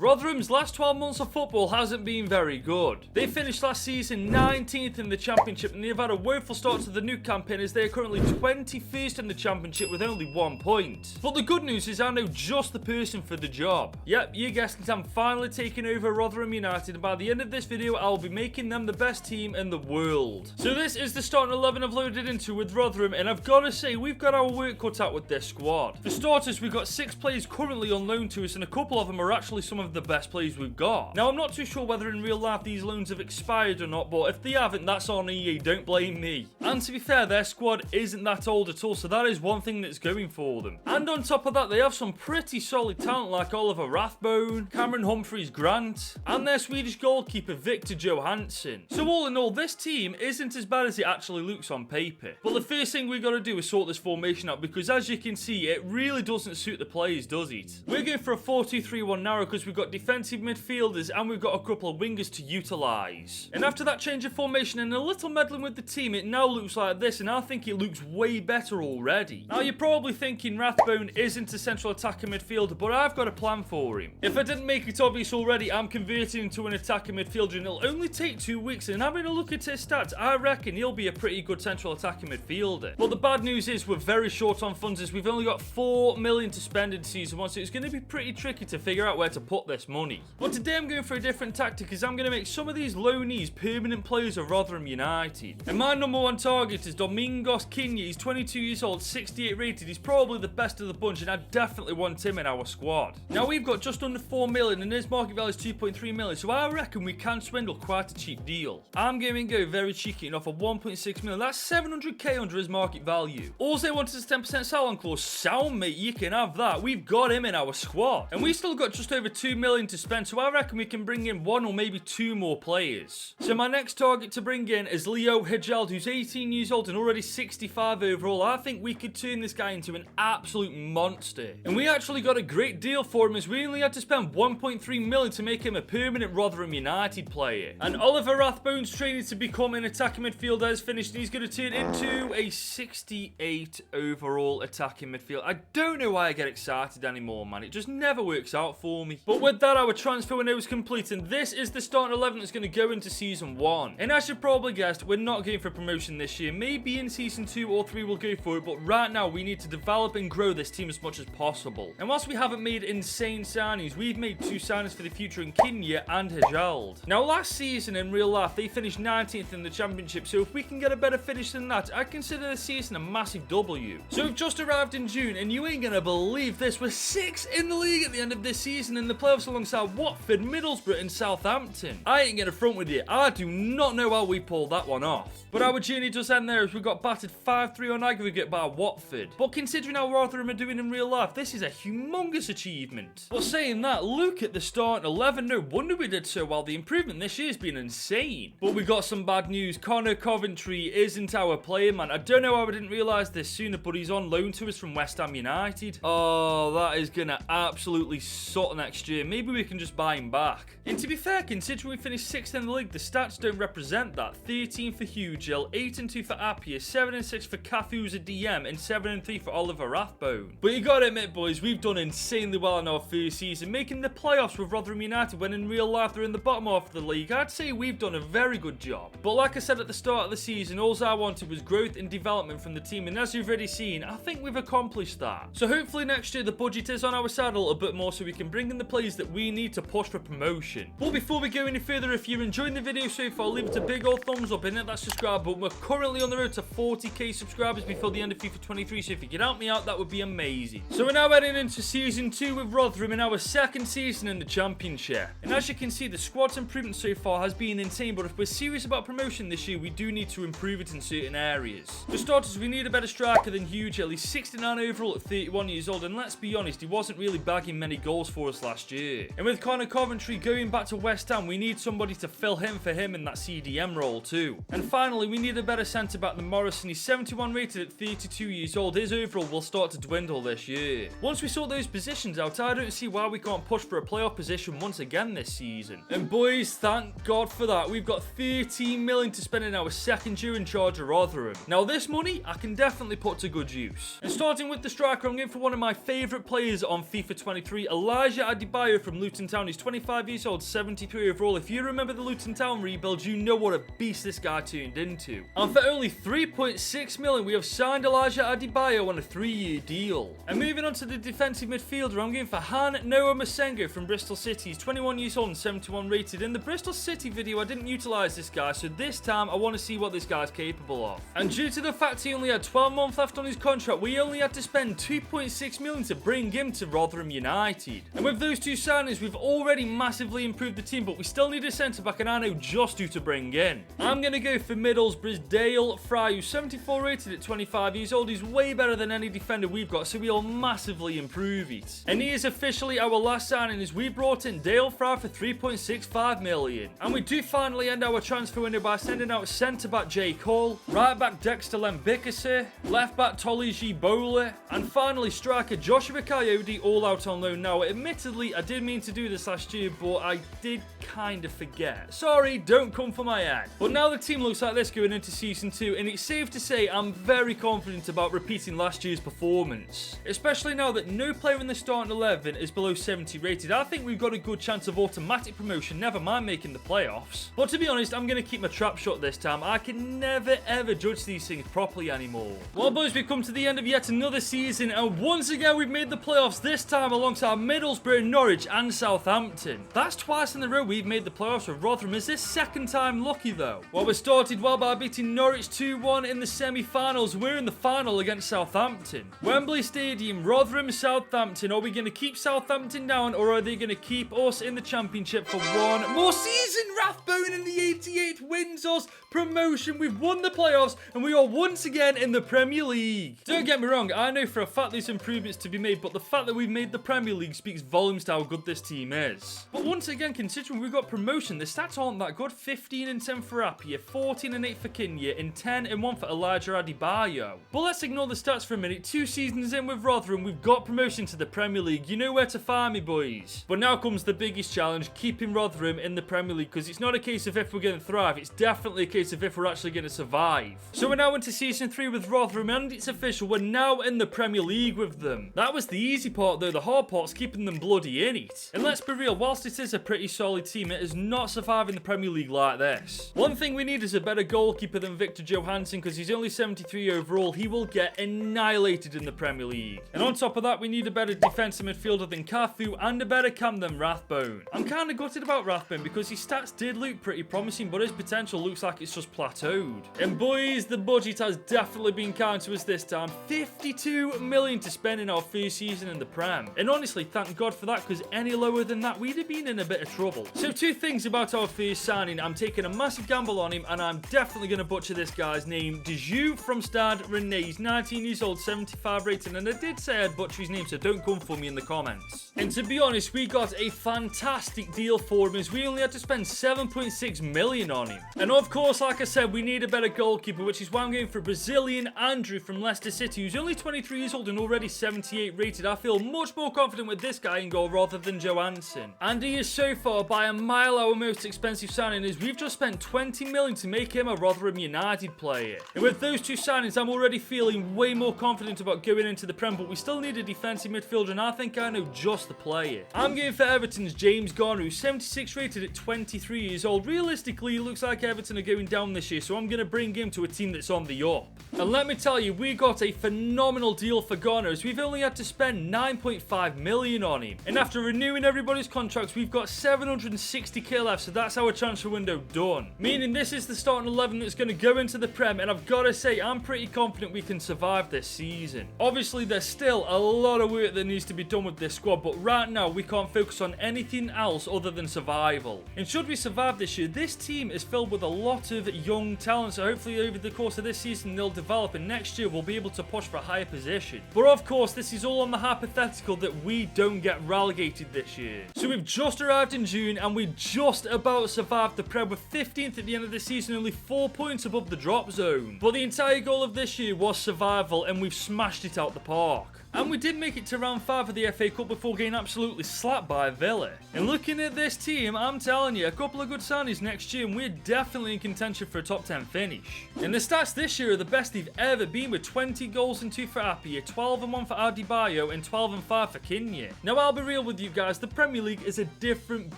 Rotherham's last 12 months of football hasn't been very good. They finished last season 19th in the Championship and they've had a woeful start to the new campaign as they are currently 21st in the Championship with only 1 point. But the good news is I know just the person for the job. Yep, you guessed it, I'm finally taking over Rotherham United and by the end of this video I'll be making them the best team in the world. So this is the starting 11 I've loaded into with Rotherham and I've got to say we've got our work cut out with this squad. For starters, we've got 6 players currently on loan to us and a couple of them are actually some of the best players we've got. Now I'm not too sure whether in real life these loans have expired or not, but if they haven't, that's on EA, don't blame me. And to be fair, their squad isn't that old at all, so that is one thing that's going for them. And on top of that, they have some pretty solid talent like Oliver Rathbone, Cameron Humphreys-Grant, and their Swedish goalkeeper Victor Johansson. So all in all, this team isn't as bad as it actually looks on paper. But the first thing we've got to do is sort this formation out because as you can see, it really doesn't suit the players, does it? We're going for a 4-2-3-1 now because we've got defensive midfielders and we've got a couple of wingers to utilise. And after that change of formation and a little meddling with the team, it now looks like this and I think it looks way better already. Now you're probably thinking Rathbone isn't a central attacker midfielder, but I've got a plan for him. If I didn't make it obvious already, I'm converting him to an attacker midfielder and it'll only take 2 weeks, and having a look at his stats, I reckon he'll be a pretty good central attacker midfielder. But the bad news is we're very short on funds as we've only got 4 million to spend in season 1, so it's going to be pretty tricky to figure out where to put this money. But today I'm going for a different tactic as I'm going to make some of these loanees permanent players of Rotherham United. And my number 1 target is Domingos Quinha. He's 22 years old, 68 rated. He's probably the best of the bunch and I definitely want him in our squad. Now we've got just under 4 million and his market value is 2.3 million, so I reckon we can swindle quite a cheap deal. I'm going to go very cheeky and offer 1.6 million. That's 700k under his market value. All they want is a 10% sell-on clause. Sound mate, you can have that. We've got him in our squad. And we still got just over 2 million to spend, so I reckon we can bring in 1 or maybe 2 more players. So my next target to bring in is Leo Hijeld, who's 18 years old and already 65 overall. I think we could turn this guy into an absolute monster. And we actually got a great deal for him as we only had to spend 1.3 million to make him a permanent Rotherham United player. And Oliver Rathbone's training to become an attacking midfielder has finished and he's going to turn into a 68 overall attacking midfielder. I don't know why I get excited anymore, man. It just never works out for me. But with that, our transfer window is complete and this is the starting 11 that's going to go into season 1. And as you probably guessed, we're not going for promotion this year. Maybe in season 2 or 3 we'll go for it, but right now we need to develop and grow this team as much as possible. And whilst we haven't made insane signings, we've made 2 signings for the future in Quinha and Hijeld. Now last season in real life they finished 19th in the Championship, so if we can get a better finish than that, I consider the season a massive W. So we've just arrived in June and you ain't gonna believe this, we're 6th in the league at the end of this season in the playoffs alongside Watford, Middlesbrough and Southampton. I ain't gonna front with you, I do not know how we pulled that one off. But our journey does end there as we got battered 5-3 on aggregate by Watford. But considering how Rotherham are doing in real life, this is a humongous achievement. But saying that, look at the starting 11. No wonder we did so well. The improvement this year has been insane. But we got some bad news. Connor Coventry isn't our player, man. I don't know how I didn't realise this sooner, but he's on loan to us from West Ham United. Oh, that is going to absolutely suck next year. Maybe we can just buy him back. And to be fair, considering we finished 6th in the league, the stats don't represent that. 13 for Hugel, 8-2 for Appiah, 7-6 for Cafusa DM, and 7-3 for Oliver Rathbone. But you gotta admit, boys, we've done insanely well in our first season, making the playoffs with Rotherham United when in real life they're in the bottom half of the league. I'd say we've done a very good job. But like I said at the start of the season, all I wanted was growth and development from the team, and as you've already seen, I think we've accomplished that. So hopefully next year the budget is on our side a little bit more so we can bring in the players that we need to push for promotion. But before we go any further, if you're enjoying the video so far, leave it a big old thumbs up and hit that subscribe button. We're currently on the road to 40k subscribers before the end of FIFA 23, so if you could help me out, that would be amazing. So we're now heading into season 2 with Rotherham in our 2nd season in the Championship. And as you can see, the squad's improvement so far has been insane, but if we're serious about promotion this year, we do need to improve it in certain areas. For starters, we need a better striker than Hugel. He's 69 overall at 31 years old, and let's be honest, he wasn't really bagging many goals for us last year. And with Connor Coventry going back to West Ham, we need somebody to fill him for him in that CDM role too. And finally, we need a better centre back than Morrison. He's 71 rated at 32 years old. His overall will start to dwindle this year. Once we sort those positions out, I don't see why we can't push for a playoff position once again this season. And boys, thank God for that. We've got 13 million to spend in our 2nd year in charge of Rotherham. Now this money, I can definitely put to good use. And starting with the striker, I'm going for one of my favourite players on FIFA 23, Elijah Adebayo. Adebayo from Luton Town. He's 25 years old, 73 overall. If you remember the Luton Town rebuild, you know what a beast this guy turned into. And for only 3.6 million, we have signed Elijah Adebayo on a 3-year deal. And moving on to the defensive midfielder, I'm going for Han Noah Masengo from Bristol City. He's 21 years old and 71 rated. In the Bristol City video, I didn't utilise this guy, so this time I want to see what this guy's capable of. And due to the fact he only had 12 months left on his contract, we only had to spend 2.6 million to bring him to Rotherham United. And with those two signings, we've already massively improved the team, but we still need a centre-back, and I know just who to bring in. I'm going to go for Middlesbrough's Dale Fry, who's 74 rated at 25 years old. He's way better than any defender we've got, so we'll massively improve it. And he is officially our last signing, as we brought in Dale Fry for 3.65 million. And we do finally end our transfer window by sending out centre-back Jake Hall, right-back Dexter Lembikase, left-back Toliji Bowler, and finally striker Joshua Coyote, all out on loan now. Admittedly, I did mean to do this last year, but I did kind of forget. Sorry, don't come for my ad. But now the team looks like this going into Season 2, and it's safe to say I'm very confident about repeating last year's performance. Especially now that no player in the starting 11 is below 70 rated. I think we've got a good chance of automatic promotion, never mind making the playoffs. But to be honest, I'm going to keep my trap shut this time. I can never ever judge these things properly anymore. Well boys, we've come to the end of yet another season, and once again we've made the playoffs, this time alongside Middlesbrough, Norwich and Southampton. That's twice in a row we've made the playoffs with Rotherham. Is this second time lucky though? Well, we started well by beating Norwich 2-1 in the semi-finals. We're in the final against Southampton. Wembley Stadium, Rotherham, Southampton. Are we going to keep Southampton down, or are they going to keep us in the Championship for one more season? Rathbone in the 88 wins us promotion. We've won the playoffs and we are once again in the Premier League. Don't get me wrong, I know for a fact there's improvements to be made, but the fact that we've made the Premier League speaks volumes to how good this team is. But once again, considering we got promotion, the stats aren't that good. 15 and 10 for Appiah, 14 and 8 for Kinnear, and 10 and 1 for Elijah Adebayo. But let's ignore the stats for a minute. 2 seasons in with Rotherham, we've got promotion to the Premier League. You know where to find me, boys. But now comes the biggest challenge, keeping Rotherham in the Premier League, because it's not a case of if we're going to thrive, it's definitely a case of if we're actually going to survive. So we're now into Season 3 with Rotherham, and it's official, we're now in the Premier League with them. That was the easy part though, the hard part's keeping them bloody in it. And let's be real, whilst it is a pretty solid team, it is not surviving the Premier League like this. One thing we need is a better goalkeeper than Victor Johansson, because he's only 73 overall. He will get annihilated in the Premier League. And on top of that, we need a better defensive midfielder than Cafu and a better cam than Rathbone. I'm kind of gutted about Rathbone because his stats did look pretty promising, but his potential looks like it's just plateaued. And boys, the budget has definitely been kind to us this time. 52 million to spend in our first season in the Prem. And honestly, thank God for that, because any lower than that, we'd have been in a bit of trouble. So 2 things about our first signing. I'm taking a massive gamble on him, and I'm definitely going to butcher this guy's name. Deju from Stade Rennais. He's 19 years old, 75 rated, and I did say I'd butcher his name, so don't come for me in the comments. And to be honest, we got a fantastic deal for him, as we only had to spend 7.6 million on him. And of course, like I said, we need a better goalkeeper, which is why I'm going for Brazilian Andrew from Leicester City, who's only 23 years old and already 78 rated. I feel much more confident with this guy in goal rather than Johansson. And he is so far by a mile our most expensive signing, as we've just spent 20 million to make him a Rotherham United player. And with those 2 signings, I'm already feeling way more confident about going into the Prem, but we still need a defensive midfielder, and I think I know just the player. I'm going for Everton's James Garner, who's 76 rated at 23 years old. Realistically, it looks like Everton are going down this year, so I'm going to bring him to a team that's on the up. And let me tell you, we got a phenomenal deal for Garner, as we've only had to spend 9.5 million on him. And after renewing everybody's contracts, we've got 760k left, so that's our transfer window done. Meaning this is the starting 11 that's going to go into the Prem, and I've got to say, I'm pretty confident we can survive this season. Obviously, there's still a lot of work that needs to be done with this squad, but right now, we can't focus on anything else other than survival. And should we survive this year, this team is filled with a lot of young talent, so hopefully over the course of this season, they'll develop, and next year, we'll be able to push for a higher position. But of course, this is all on the hypothetical that we don't get relegated this year. So we've just arrived in June, and we just about survived the Prem with 15th at the end of the season, only 4 points above the drop zone. But the entire goal of this year was survival, and we've smashed it out the park. And we did make it to round 5 of the FA Cup before getting absolutely slapped by Villa. And looking at this team, I'm telling you, a couple of good signings next year and we're definitely in contention for a top 10 finish. And the stats this year are the best they've ever been, with 20 goals and 2 for Appiah, 12 and 1 for Adebayo and 12 and 5 for Kinya. Now I'll be real with you guys, the Premier League is a different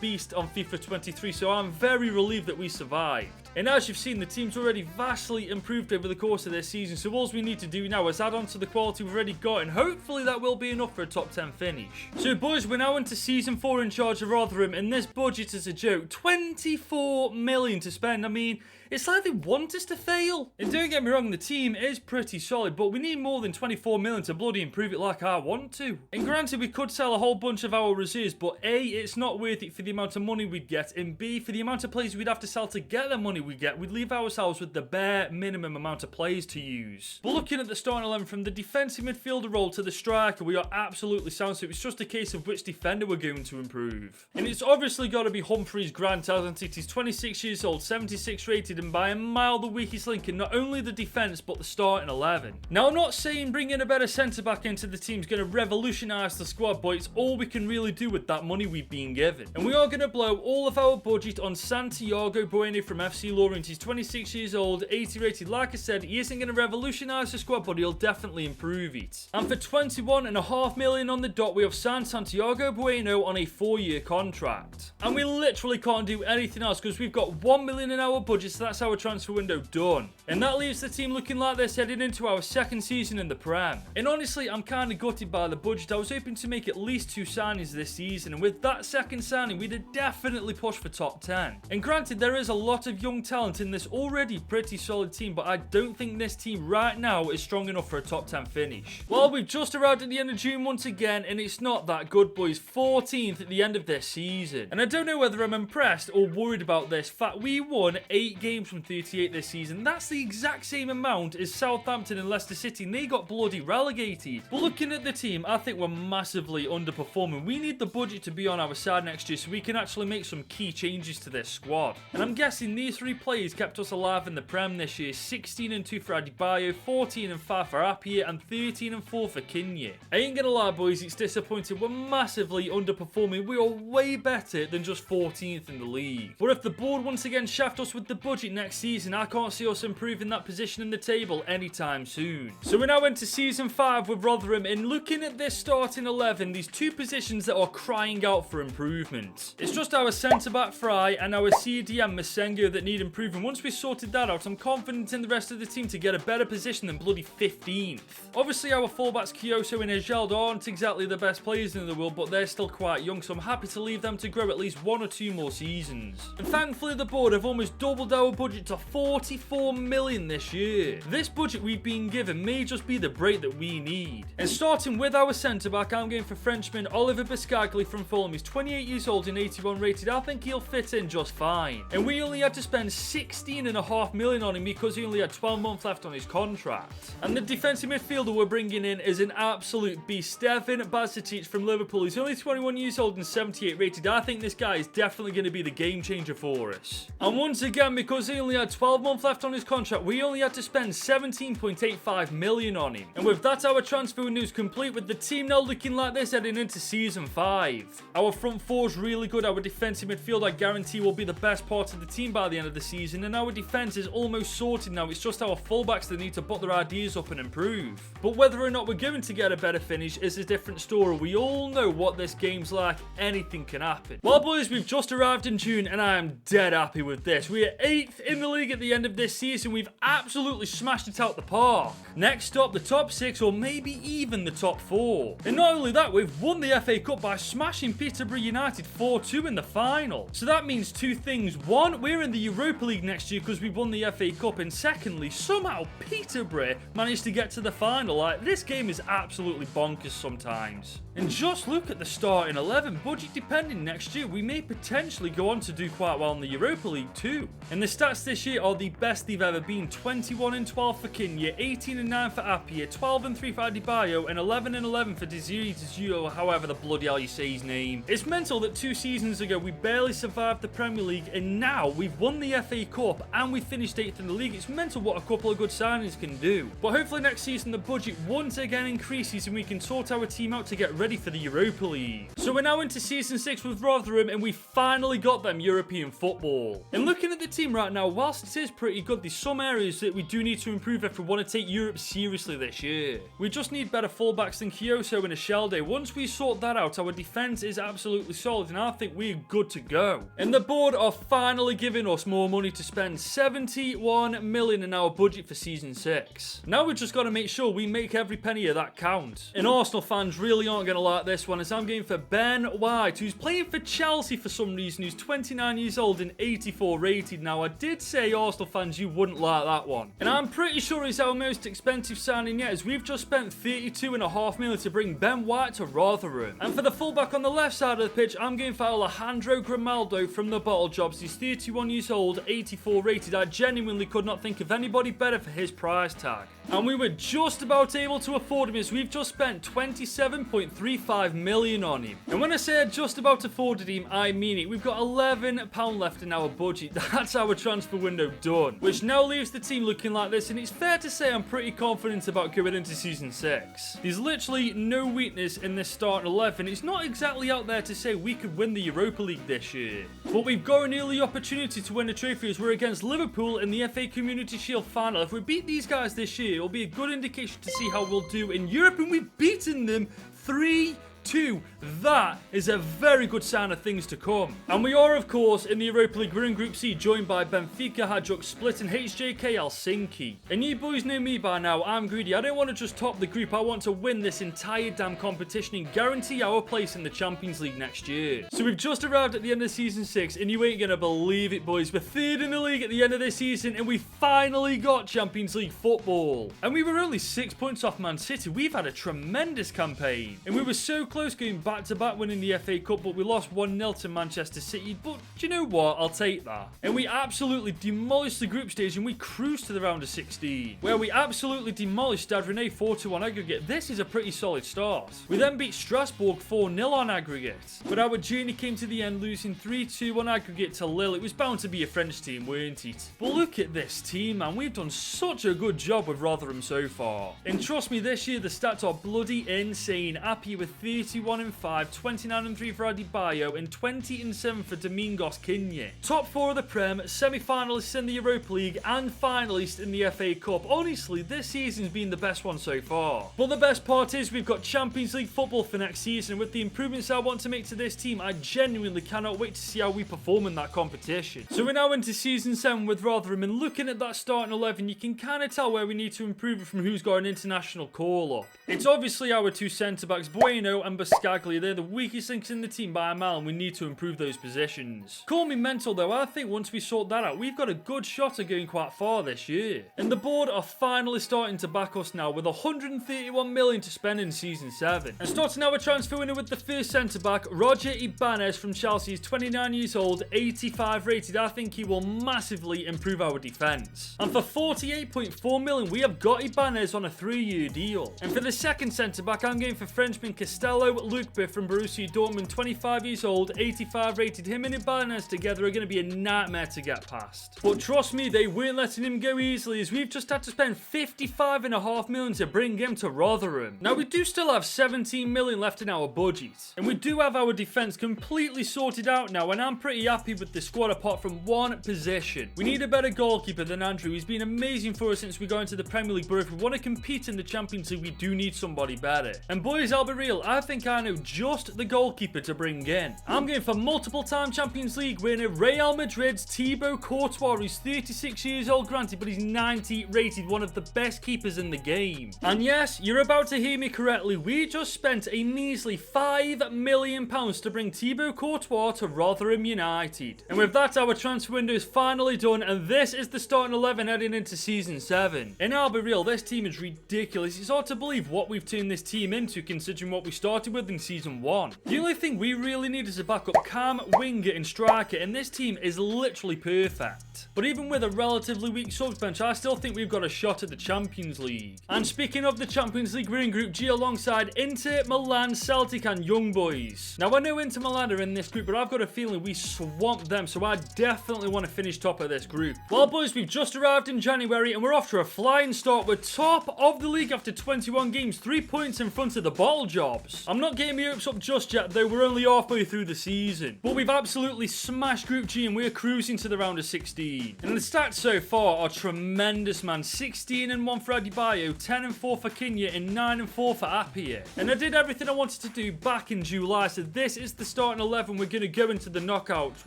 beast on FIFA 23, so I'm very relieved that we survived. And as you've seen, the team's already vastly improved over the course of this season, so all we need to do now is add on to the quality we've already got, and hopefully that will be enough for a top 10 finish. So boys, we're now into season 4 in charge of Rotherham, and this budget is a joke. 24 million to spend. I mean, it's like they want us to fail. And don't get me wrong, the team is pretty solid, but we need more than 24 million to bloody improve it like I want to. And granted, we could sell a whole bunch of our reserves, but A, it's not worth it for the amount of money we'd get, and B, for the amount of players we'd have to sell to get the money we get, we'd leave ourselves with the bare minimum amount of players to use. But looking at the starting 11, from the defensive midfielder role to the striker, we are absolutely sound, so it's just a case of which defender we're going to improve. And it's obviously got to be Humphreys Grant, hasn't it? He's 26 years old, 76 rated, and by a mile the weakest link in not only the defence but the starting 11. Now I'm not saying bringing a better centre back into the team is going to revolutionise the squad, but it's all we can really do with that money we've been given. And we are going to blow all of our budget on Santiago Bueno from FC Lorient. He's 26 years old, 80 rated. Like I said, he isn't going to revolutionise the squad, but he'll definitely improve it. And for 21.5 million on the dot, we have signed Santiago Bueno on a 4-year contract. And we literally can't do anything else because we've got 1 million in our budget, so that's our transfer window done. And that leaves the team looking like this heading into our second season in the Prem. And honestly, I'm kind of gutted by the budget. I was hoping to make at least 2 signings this season, and with that second signing, we'd have definitely pushed for top 10. And granted, there is a lot of young talent in this already pretty solid team, but I don't think this team right now is strong enough for a top 10 finish. Well, we've just arrived at the end of June once again, and it's not that good, boys. 14th at the end of this season. And I don't know whether I'm impressed or worried about this fact. We won 8 games from 38 this season. That's the exact same amount as Southampton and Leicester City, and they got bloody relegated. But looking at the team, I think we're massively underperforming. We need the budget to be on our side next year so we can actually make some key changes to this squad. And I'm guessing these 3 players kept us alive in the Prem this year. 16 and 2 for Adebayo, 14 and 5 for Appiah, and 13 and 4 for Kinya. I ain't gonna lie, boys, it's disappointing. We're massively underperforming. We are way better than just 14th in the league. But if the board once again shaft us with the budget next season, I can't see us improving that position in the table anytime soon. So we're now into season 5 with Rotherham, and looking at this starting 11, these 2 positions that are crying out for improvement. It's just our centre-back Fry and our CDM Masengo that need improving. Once we sorted that out, I'm confident in the rest of the team to get a better position than bloody 15th. Obviously, our fullbacks Kyoto and Ejaldo aren't exactly the best players in the world, but they're still quite young, so I'm happy to leave them to grow at least 1 or 2 more seasons. And thankfully, the board have almost doubled our budget to 44 million this year. This budget we've been given may just be the break that we need. And starting with our centre-back, I'm going for Frenchman Oliver Biscagli from Fulham. He's 28 years old and 81 rated. I think he'll fit in just fine. And we only had to spend 16.5 million on him because he only had 12 months left on his contract. And the defensive midfielder we're bringing in is an absolute beast. Stefan Bajcetic from Liverpool. He's only 21 years old and 78 rated. I think this guy is definitely going to be the game changer for us. And once again, because he only had 12 months left on his contract, we only had to spend 17.85 million on him. And with that, our transfer window is complete, with the team now looking like this heading into season 5. Our front 4 is really good. Our defensive midfield, I guarantee, will be the best part of the team by the end of the season, and our defense is almost sorted now. It's just our fullbacks that need to put their ideas up and improve. But whether or not we're going to get a better finish is a different story. We all know what this game's like. Anything can happen. Well, boys, we've just arrived in June, and I am dead happy with this. We are 8th in the league at the end of this season. We've absolutely smashed it out the park. Next up, the top 6, or maybe even the top 4. And not only that, we've won the FA Cup by smashing Peterborough United 4-2 in the final. So that means 2 things. 1, we're in the Europa League next year because we won the FA Cup. And secondly, somehow Peterborough managed to get to the final. Like, this game is absolutely bonkers sometimes. And just look at the starting 11. Budget depending next year, we may potentially go on to do quite well in the Europa League too. And the stats this year are the best they've ever been. 21-12 for Kinya, 18-9 for Appiah, 12-3 for Adebayo, and 11-11 for Desiree Dezuo, however the bloody hell you say his name. It's mental that 2 seasons ago we barely survived the Premier League, and now we've won the FA Cup and we finished 8th in the league. It's mental what a couple of good signings can do. But hopefully next season the budget once again increases and we can sort our team out to get ready for the Europa League. So we're now into season 6 with Rotherham, and we finally got them European football. And looking at the team right now, whilst it is pretty good, there's some areas that we do need to improve if we want to take Europe seriously this year. We just need better fullbacks than Kyoso and Ashelde. Once we sort that out, our defence is absolutely solid and I think we're good to go. And the board are finally giving us more money to spend. 71 million in our budget for season 6. Now we've just got to make sure we make every penny of that count. And Arsenal fans really aren't going to like this one, as I'm going for Ben White, who's playing for Chelsea for some reason, who's 29 years old and 84 rated. Now I did say, Arsenal fans, you wouldn't like that one. And I'm pretty sure it's our most expensive signing yet, as we've just spent 32.5 million to bring Ben White to Rotherham. And for the fullback on the left side of the pitch, I'm going for Alejandro Grimaldo from the Bottle Jobs. He's 31 years old, 84 rated. I genuinely could not think of anybody better for his price tag. And we were just about able to afford him, as we've just spent 27.35 million on him. And when I say just about afforded him, I mean it. We've got £11 left in our budget. That's our transfer window done. Which now leaves the team looking like this, and it's fair to say I'm pretty confident about going into season 6. There's literally no weakness in this starting 11. It's not exactly out there to say we could win the Europa League this year. But we've got an early opportunity to win a trophy, as we're against Liverpool in the FA Community Shield final. If we beat these guys this year, it'll be a good indication to see how we'll do in Europe, and we've beaten them 3-2. That is a very good sign of things to come. And we are, of course, in the Europa League. We're in Group C, joined by Benfica, Hajduk Split and HJK Helsinki. And you boys know me by now, I'm greedy. I don't want to just top the group, I want to win this entire damn competition and guarantee our place in the Champions League next year. So we've just arrived at the end of season 6, and you ain't gonna believe it, boys. We're 3rd in the league at the end of this season, and we finally got Champions League football. And we were only 6 points off Man City. We've had a tremendous campaign, and we were so close going back to back winning the FA Cup, but we lost 1-0 to Manchester City. But do you know what? I'll take that. And we absolutely demolished the group stage, and we cruised to the round of 16, where we absolutely demolished Stade Rennais 4-2 on aggregate. This is a pretty solid start. We then beat Strasbourg 4-0 on aggregate, but our journey came to the end, losing 3-2 on aggregate to Lille. It was bound to be a French team, weren't it? But look at this team, man. We've done such a good job with Rotherham so far. And trust me, this year the stats are bloody insane. Appiah with 31-5, 29-3 for Adebayo, and 20-7 for Domingos Kinya. Top 4 of the Prem, semi-finalists in the Europa League, and finalists in the FA Cup. Honestly, this season's been the best one so far. But the best part is we've got Champions League football for next season. With the improvements I want to make to this team, I genuinely cannot wait to see how we perform in that competition. So we're now into season 7 with Rotherham, and looking at that starting 11, you can kind of tell where we need to improve it from who's got an international call-up. It's obviously our 2 centre-backs, Bueno and Buscaglia. They're the weakest links in the team by a mile, and we need to improve those positions. Call me mental though, I think once we sort that out, we've got a good shot at going quite far this year. And the board are finally starting to back us now, with 131 million to spend in season 7. And starting our transfer window with the first centre-back, Roger Ibanez from Chelsea. He's 29 years old, 85 rated. I think he will massively improve our defence. And for 48.4 million, we have got Ibanez on a 3-year deal. And for the second centre-back, I'm going for Frenchman Castello Lukbe from Borussia Dortmund, 25 years old, 85 rated. Him and Ibanez together are going to be a nightmare to get past. But trust me, they weren't letting him go easily, as we've just had to spend 55.5 million to bring him to Rotherham. Now, we do still have 17 million left in our budget, and we do have our defence completely sorted out now, and I'm pretty happy with the squad apart from one position. We need a better goalkeeper than Andrew. He's been amazing for us since we got into the Premier League, but if we want to compete in the Champions League, we do need somebody better. And boys, I'll be real, I think I know just the goalkeeper to bring in. I'm going for multiple-time Champions League winner Real Madrid's Thibaut Courtois. He's 36 years old, granted, but he's 90 rated, one of the best keepers in the game. And yes, you're about to hear me correctly, we just spent a measly £5 million to bring Thibaut Courtois to Rotherham United. And with that, our transfer window is finally done, and this is the starting 11 heading into season 7. And I'll be real, this team is ridiculous. It's hard to believe what we've turned this team into, considering what we started started with in season 1. The only thing we really need is a backup cam, winger and striker, and this team is literally perfect. But even with a relatively weak subs bench, I still think we've got a shot at the Champions League. And speaking of the Champions League, we're in Group G alongside Inter, Milan, Celtic and Young Boys. Now I know Inter Milan are in this group, but I've got a feeling we swamped them, so I definitely want to finish top of this group. Well boys, we've just arrived in January and we're off to a flying start. We're top of the league after 21 games, 3 points in front of the bottle jobs. I'm not getting my hopes up just yet though, we're only halfway through the season. But we've absolutely smashed Group G and we're cruising to the round of 16. And the stats so far are tremendous, man. 16-1 for Adebayo, 10-4 for Kinya and 9-4 for Appiah. And I did everything I wanted to do back in July, so this is the starting 11 we're going to go into the knockouts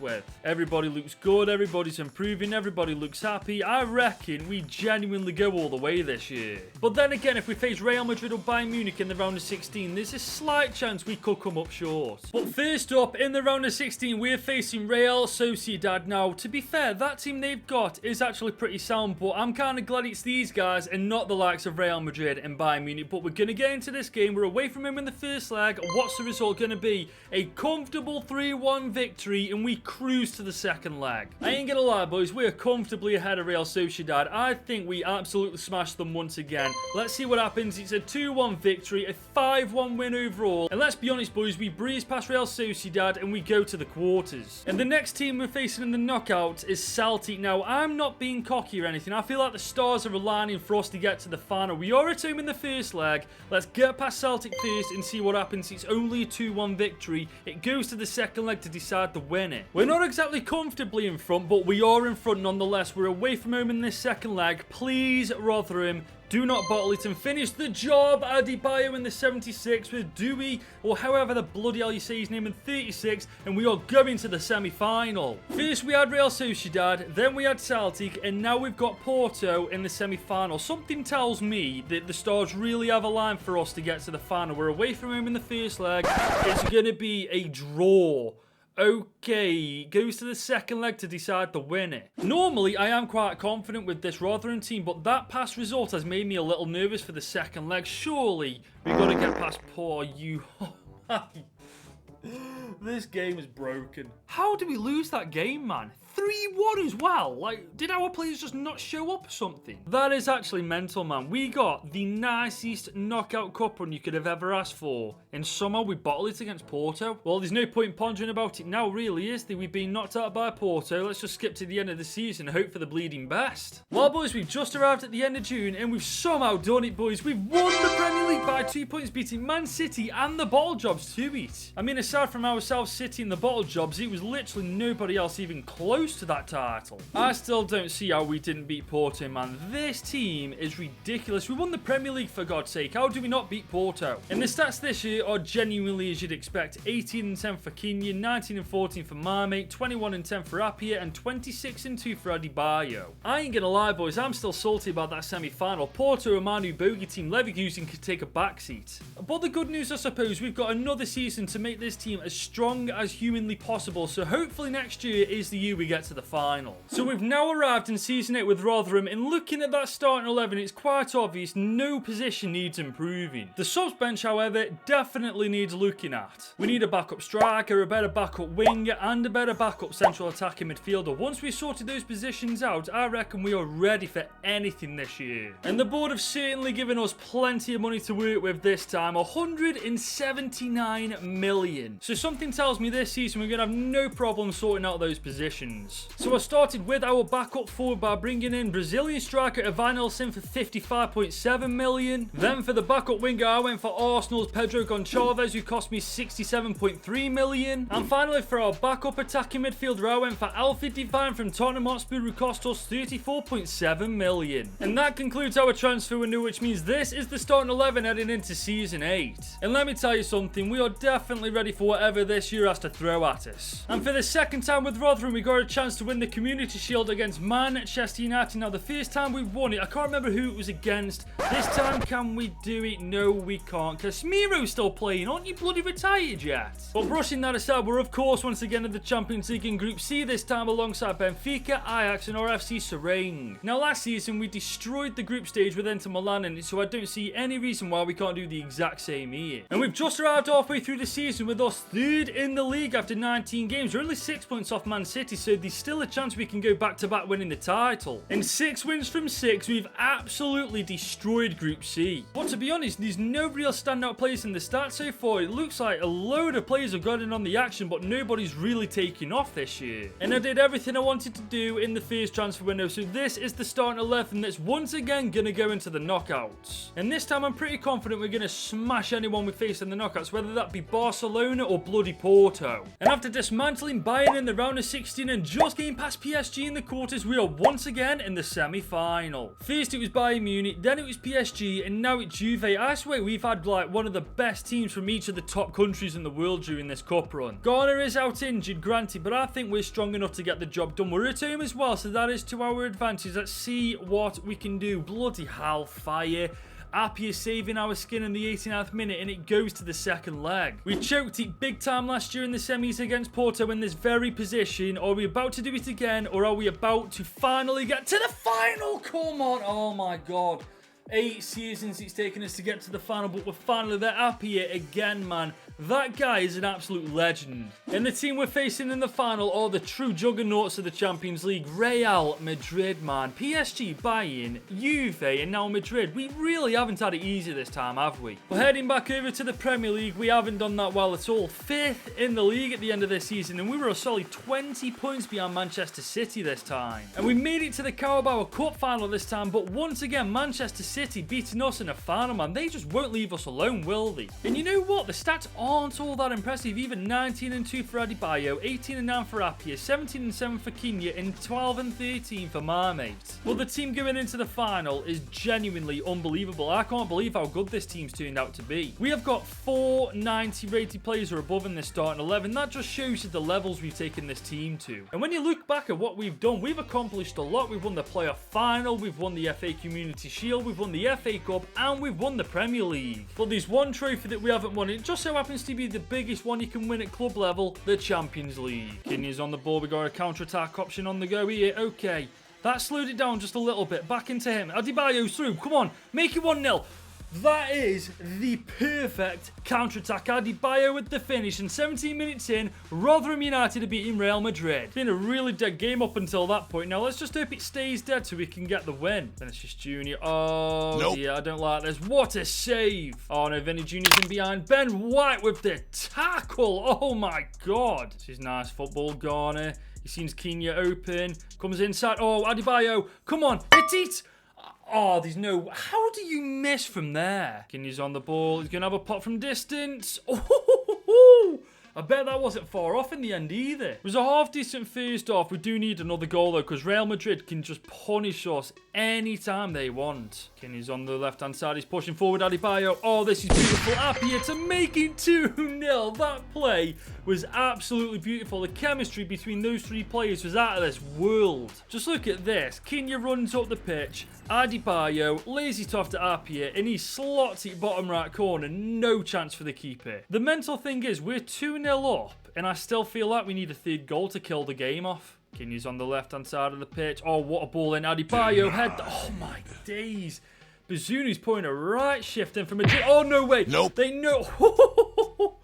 with. Everybody looks good, everybody's improving, everybody looks happy. I reckon we genuinely go all the way this year. But then again, if we face Real Madrid or Bayern Munich in the round of 16, there's a slight chance we could come up short. But first up, in the round of 16, we're facing Real Sociedad. Now, to be fair, that team they've got is actually pretty sound, but I'm kind of glad it's these guys and not the likes of Real Madrid and Bayern Munich. But we're going to get into this game. We're away from him in the first leg. What's the result going to be? A comfortable 3-1 victory, and we cruise to the second leg. I ain't going to lie, boys. We're comfortably ahead of Real Sociedad. I think we absolutely smashed them once again. Let's see what happens. It's a 2-1 victory, a 5-1 win overall. And let's be honest, boys, we breeze past Real Sociedad and we go to the quarters. And the next team we're facing in the knockout is Celtic. Now, I'm not being cocky or anything. I feel like the stars are aligning for us to get to the final. We are at home in the first leg. Let's get past Celtic first and see what happens. It's only a 2-1 victory. It goes to the second leg to decide the winner. We're not exactly comfortably in front, but we are in front nonetheless. We're away from home in this second leg. Please, Rotherham, do not bottle it and finish the job. Adebayo in the 76th with Dewey, or however the bloody hell you say his name, in 36, and we are going to the semi-final. First we had Real Sociedad, then we had Celtic, and now we've got Porto in the semi-final. Something tells me that the stars really have a line for us to get to the final. We're away from home in the first leg. It's going to be a draw. Okay, goes to the second leg to decide the winner. Normally, I am quite confident with this Rotherham team, but that past result has made me a little nervous for the second leg. Surely, we've got to get past poor you. This game is broken. How did we lose that game, man? 3-1 as well. Like, did our players just not show up or something? That is actually mental, man. We got the nicest knockout cup run you could have ever asked for, and somehow we bottle it against Porto. Well, there's no point pondering about it now, really, is there? We've been knocked out by Porto. Let's just skip to the end of the season and hope for the bleeding best. Well, boys, we've just arrived at the end of June, and we've somehow done it, boys. We've won the Premier League by 2 points, beating Man City and the bottle jobs to it. I mean, aside from ourselves, City and the bottle jobs, it was literally nobody else even close to that title. I still don't see how we didn't beat Porto, man. This team is ridiculous. We won the Premier League, for God's sake. How do we not beat Porto? And the stats this year are genuinely as you'd expect. 18-10 for Kinya, 19-14 for Marmite, 21-10 for Appiah, and 26-2 for Adebayo. I ain't gonna lie, boys, I'm still salty about that semi-final. Porto and my new bogey team, Leverkusen, could take a backseat. But the good news, I suppose, we've got another season to make this team as strong as humanly possible, so hopefully next year is the year we get to the final. So we've now arrived in Season 8 with Rotherham, and looking at that starting 11, it's quite obvious no position needs improving. The subs bench, however, definitely needs looking at. We need a backup striker, a better backup winger, and a better backup central attacking midfielder. Once we've sorted those positions out, I reckon we are ready for anything this year. And the board have certainly given us plenty of money to work with this time, 179 million. So something tells me this season we're going to have no problem sorting out those positions. So I started with our backup forward by bringing in Brazilian striker Evanilson for 55.7 million. Then for the backup winger, I went for Arsenal's Pedro Goncalves, who cost me 67.3 million. And finally for our backup attacking midfielder, I went for Alfie Devine from Tottenham Hotspur, who cost us 34.7 million. And that concludes our transfer window, which means this is the starting 11 heading into Season 8. And let me tell you something, we are definitely ready for whatever this year has to throw at us. And for the second time with Rotherham, we got a chance to win the Community Shield against Manchester United. Now, the first time we won it, I can't remember who it was against. This time, can we do it? No, we can't. Casemiro's still playing. Aren't you bloody retired yet? But brushing that aside, we're of course once again in the Champions League in Group C, this time alongside Benfica, Ajax and RFC Serang. Now, last season, we destroyed the group stage with Inter Milan in it, so I don't see any reason why we can't do the exact same here. And we've just arrived halfway through the season with us third in the league after 19 games. We're only 6 points off Man City, so there's still a chance we can go back-to-back winning the title. In 6 wins from 6, we've absolutely destroyed Group C. But to be honest, there's no real standout players in the stats so far. It looks like a load of players have got in on the action, but nobody's really taking off this year. And I did everything I wanted to do in the first transfer window, so this is the starting 11 that's once again going to go into the knockouts. And this time I'm pretty confident we're going to smash anyone we face in the knockouts, whether that be Barcelona or bloody Porto. And after dismantling Bayern in the round of 16 and just getting past PSG in the quarters, we are once again in the semi-final. First it was Bayern Munich, then it was PSG, and now it's Juve. I swear we've had like one of the best teams from each of the top countries in the world during this cup run. Ghana is out injured, granted, but I think we're strong enough to get the job done. We're at home as well, so that is to our advantage. Let's see what we can do. Bloody hellfire. Appiah saving our skin in the 89th minute, and it goes to the second leg. We choked it big time last year in the semis against Porto in this very position. Are we about to do it again, or are we about to finally get to the final? Come on. Oh my god. 8 seasons it's taken us to get to the final, but we're finally there. Appiah again, man. That guy is an absolute legend. And the team we're facing in the final are the true juggernauts of the Champions League. Real Madrid, man. PSG, Bayern, Juve, and now Madrid. We really haven't had it easy this time, have we? We're heading back over to the Premier League. We haven't done that well at all. 5th in the league at the end of this season, and we were a solid 20 points behind Manchester City this time. And we made it to the Carabao Cup final this time, but once again, Manchester City beating us in a final, man. They just won't leave us alone, will they? And you know what? The stats aren't all that impressive. Even 19-2 for Adebayo, 18-9 for Appiah, 17-7 for Kenya, and 12-13 for Marmite. Well, the team going into the final is genuinely unbelievable. I can't believe how good this team's turned out to be. We have got 4 90 rated players or above in this starting 11. That just shows you the levels we've taken this team to. And when you look back at what we've done, we've accomplished a lot. We've won the playoff final, we've won the FA Community Shield, we've won the FA Cup, and we've won the Premier League. But there's one trophy that we haven't won. It just so happens to be the biggest one you can win at club level, the Champions League. Kenya's on the ball. We got a counter-attack option on the go here. Okay, that slowed it down just a little bit. Back into him. Adebayo's through. Come on, make it 1-0. That is the perfect counter-attack. Adebayo with the finish, and 17 minutes in, Rotherham United are beating Real Madrid. It's been a really dead game up until that point. Now, let's just hope it stays dead so we can get the win. Vinicius Jr. Oh, nope. Yeah, I don't like this. What a save. Oh, no, Vinny Jr.'s in behind. Ben White with the tackle. Oh, my God. This is nice football, Ghana. He sees Kenya open. Comes inside. Oh, Adebayo. Come on. Hit it. Oh, there's no... How do you miss from there? Kenya's on the ball. He's going to have a pot from distance. Oh, I bet that wasn't far off in the end either. It was a half-decent first half. We do need another goal, though, because Real Madrid can just punish us anytime they want. Kenya's on the left-hand side. He's pushing forward. Adebayo. Oh, this is beautiful. Appiah to make it 2-0. That play was absolutely beautiful. The chemistry between those 3 players was out of this world. Just look at this. Kenya runs up the pitch. Adebayo lays it off to Appiah, and he slots it bottom right corner. No chance for the keeper. The mental thing is, we're 2-0 up, and I still feel like we need a 3rd goal to kill the game off. Kenya's on the left-hand side of the pitch. Oh, what a ball in. Adebayo head. Oh, my days. Bazuni's putting a right shift in from Madrid. Oh, no way. Nope. They know.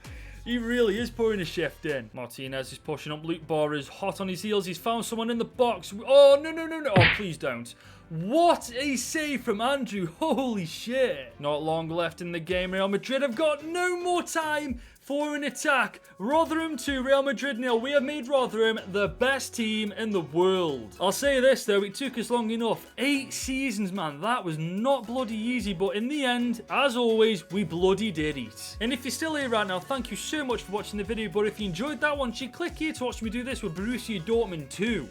He really is putting a shift in. Martinez is pushing up. Luke Barr is hot on his heels. He's found someone in the box. Oh, no. Oh, please don't. What a save from Andrew. Holy shit. Not long left in the game. Real Madrid have got no more time for an attack. Rotherham 2, Real Madrid 0. We have made Rotherham the best team in the world. I'll say this, though. It took us long enough. 8 seasons, man. That was not bloody easy. But in the end, as always, we bloody did it. And if you're still here right now, thank you so much for watching the video. But if you enjoyed that one, click here to watch me do this with Borussia Dortmund 2.